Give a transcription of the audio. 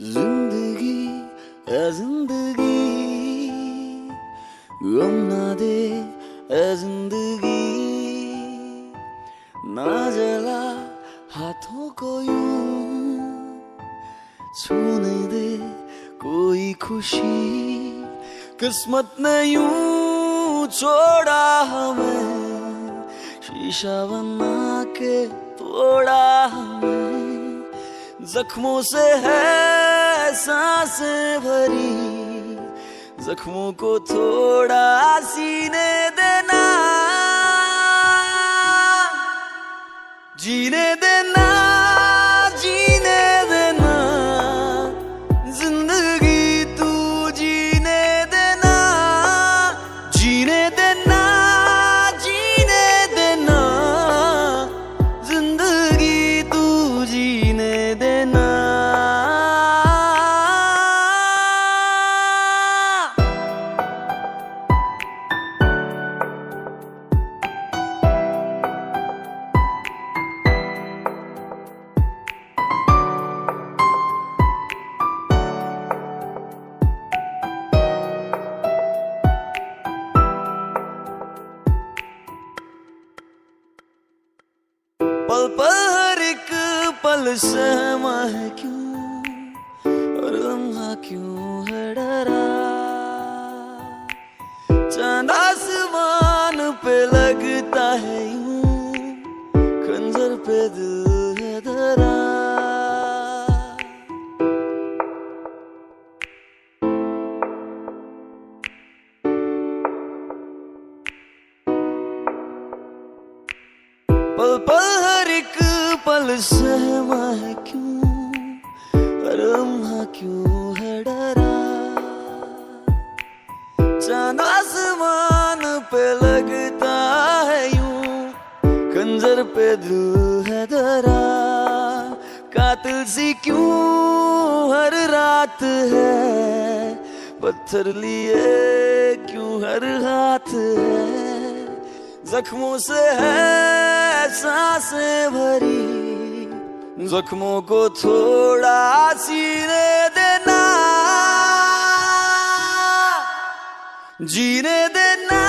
जिंदगी है जिंदगी, गम ना दे है जिंदगी, ना जला हाथों को यूं, छूने दे कोई खुशी। किस्मत ने यूं छोड़ा हमें, शीशा बना के तोड़ा हमें। जख्मों से है सांसें भरी, जख्मों को थोड़ा सीने देना, जीने देना, जीने देना, जिंदगी तू जीने देना, जीने देना, जीने देना, जिंदगी तू जीने देना। पल पल हर एक पल सहमा है क्यों, और लम्हा क्यों है डरा। चांद आसमान पे लगता है यूं, खंजर पे दिल है धरा। पल पल हर एक पल सहमा है क्यों, हर लम्हा क्यों है डरा। चांद आसमान पे लगता है यूं, खंजर पे दिल है धरा। कातिल सी क्यों हर रात है, पत्थर लिए क्यों हर हाथ है। जख्मों से है सांसें भरी, जख्मों को थोड़ा सीने देना, जीने देना,